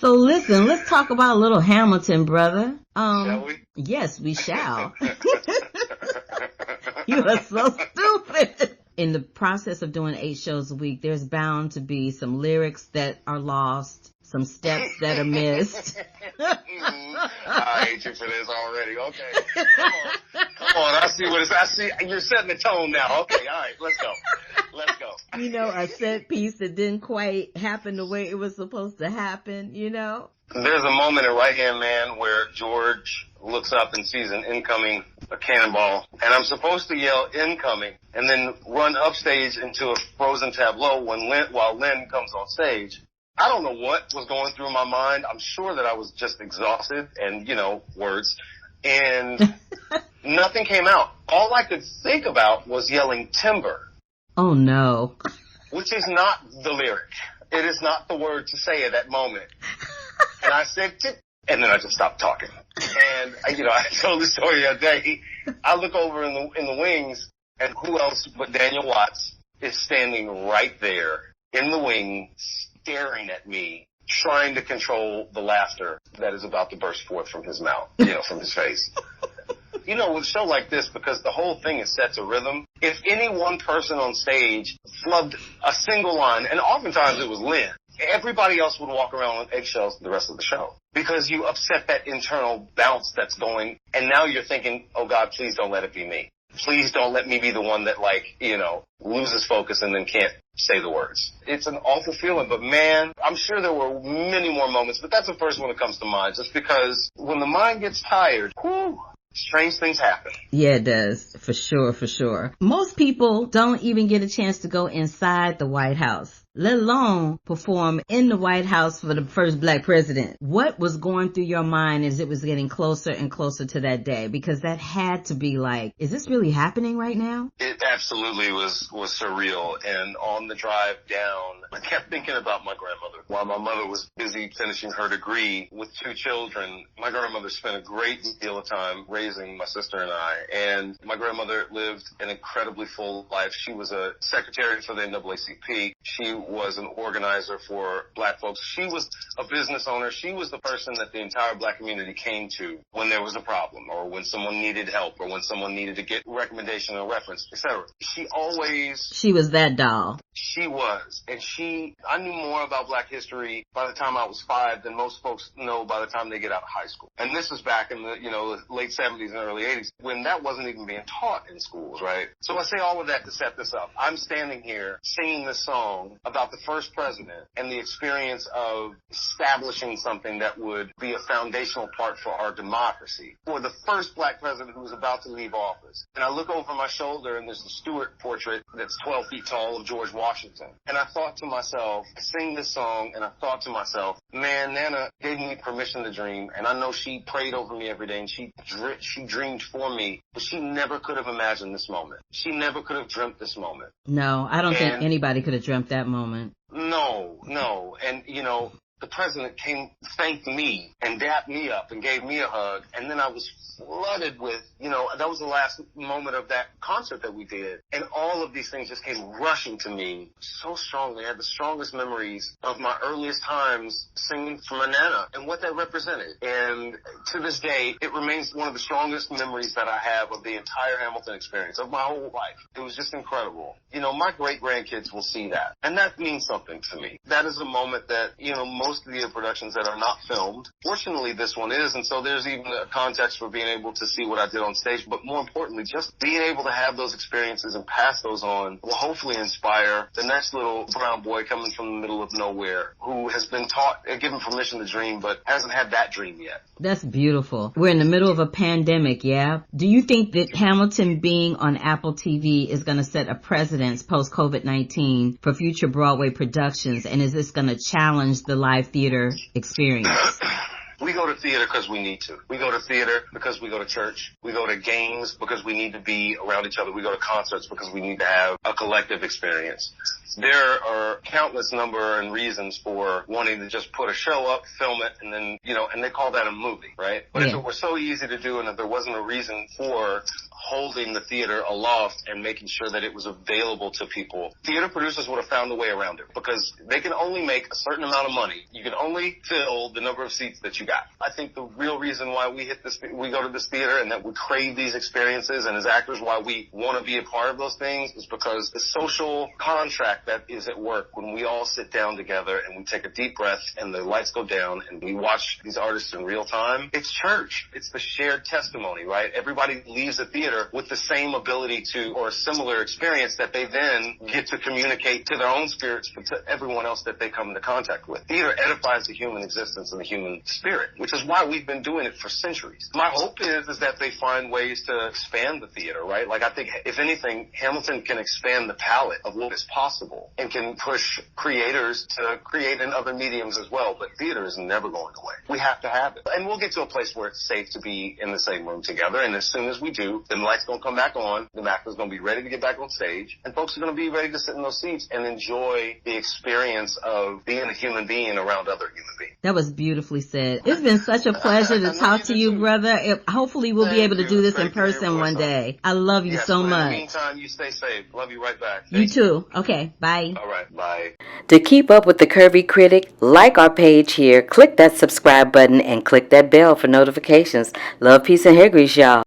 So listen, let's talk about a little Hamilton, brother. Shall we? Yes, we shall. You are so stupid. In the process of doing 8 shows a week, there's bound to be some lyrics that are lost, some steps that are missed. I hate you for this already. Okay. Come on. I see what it's, I see you're setting the tone now. Okay. All right. Let's go. Let's go. You know, a set piece that didn't quite happen the way it was supposed to happen, you know? There's a moment in Right Hand Man where George looks up and sees an incoming cannonball, and I'm supposed to yell incoming and then run upstage into a frozen tableau while Lynn comes on stage. I don't know what was going through my mind. I'm sure that I was just exhausted and, words, and nothing came out. All I could think about was yelling timber. Oh, no. Which is not the lyric. It is not the word to say at that moment. And I said, and then I just stopped talking. And, I told the story that day. I look over in the wings, and who else but Daniel Watts is standing right there in the wing, staring at me, trying to control the laughter that is about to burst forth from his mouth, from his face. With a show like this, because the whole thing is set to rhythm, if any one person on stage flubbed a single line, and oftentimes it was Lynn, everybody else would walk around on eggshells the rest of the show. Because you upset that internal bounce that's going, and now you're thinking, oh God, please don't let it be me. Please don't let me be the one that loses focus and then can't say the words. It's an awful feeling, but man, I'm sure there were many more moments, but that's the first one that comes to mind, just because when the mind gets tired, strange things happen. Yeah, it does. For sure. Most people don't even get a chance to go inside the White House, let alone perform in the White House for the first black president. What was going through your mind as it was getting closer and closer to that day? Because that had to be like, is this really happening right now? It absolutely was surreal. And on the drive down, I kept thinking about my grandmother. While my mother was busy finishing her degree with 2 children, my grandmother spent a great deal of time raising my sister and I. And my grandmother lived an incredibly full life. She was a secretary for the NAACP. She was an organizer for black folks. She was a business owner. She was the person that the entire black community came to when there was a problem, or when someone needed help, or when someone needed to get recommendation or reference, etc. She was that doll. She was. And I knew more about black history by the time I was 5 than most folks know by the time they get out of high school. And this is back in the, late 70s and early 80s, when that wasn't even being taught in schools, right? So I say all of that to set this up. I'm standing here singing this song about the first president and the experience of establishing something that would be a foundational part for our democracy, for the first black president who was about to leave office. And I look over my shoulder, and there's the Stewart portrait that's 12 feet tall of George Washington. And I thought to myself, I sing this song, and I thought to myself, man, Nana gave me permission to dream, and I know she prayed over me every day, and she dreamed for me, but she never could have imagined this moment. She never could have dreamt this moment. No, I don't think anybody could have dreamt that moment. No. And, the president thanked me and dapped me up and gave me a hug. And then I was flooded with, that was the last moment of that concert that we did. And all of these things just came rushing to me so strongly. I had the strongest memories of my earliest times singing for my Nana and what that represented. And to this day, it remains one of the strongest memories that I have of the entire Hamilton experience, of my whole life. It was just incredible. My great-grandkids will see that. And that means something to me. That is a moment that, most of the productions that are not filmed, fortunately this one is, and so there's even a context for being able to see what I did on stage, but more importantly, just being able to have those experiences and pass those on will hopefully inspire the next little brown boy coming from the middle of nowhere who has been taught and given permission to dream, but hasn't had that dream yet. That's beautiful. We're in the middle of a pandemic, yeah? Do you think that Hamilton being on Apple TV is going to set a precedence post-COVID-19 for future Broadway productions, and is this going to challenge the live theater experience? We go to theater because we need to. We go to theater because we go to church. We go to games because we need to be around each other. We go to concerts because we need to have a collective experience. There are countless number and reasons for wanting to just put a show up, film it, and then, and they call that a movie, right? But if it were so easy to do and if there wasn't a reason for holding the theater aloft and making sure that it was available to people. Theater producers would have found a way around it because they can only make a certain amount of money. You can only fill the number of seats that you got. I think the real reason why we go to this theater and that we crave these experiences, and as actors why we want to be a part of those things, is because the social contract that is at work when we all sit down together and we take a deep breath and the lights go down and we watch these artists in real time. It's church. It's the shared testimony, right? Everybody leaves the theater with the same ability to, or a similar experience that they then get to communicate to their own spirits, but to everyone else that they come into contact with. Theater edifies the human existence and the human spirit, which is why we've been doing it for centuries. My hope is that they find ways to expand the theater, right? Like, I think, if anything, Hamilton can expand the palette of what is possible and can push creators to create in other mediums as well. But theater is never going away. We have to have it. And we'll get to a place where it's safe to be in the same room together. And as soon as we do, then the light's going to come back on. The actor's going to be ready to get back on stage. And folks are going to be ready to sit in those seats and enjoy the experience of being a human being around other human beings. That was beautifully said. It's been such a pleasure to talk to you, brother. Hopefully we'll be able to do this in person one day. I love you so much. In the meantime, you stay safe. Love you right back. You too. Okay, bye. All right, bye. To keep up with the Curvy Critic, like our page here, click that subscribe button, and click that bell for notifications. Love, peace, and hair grease, y'all.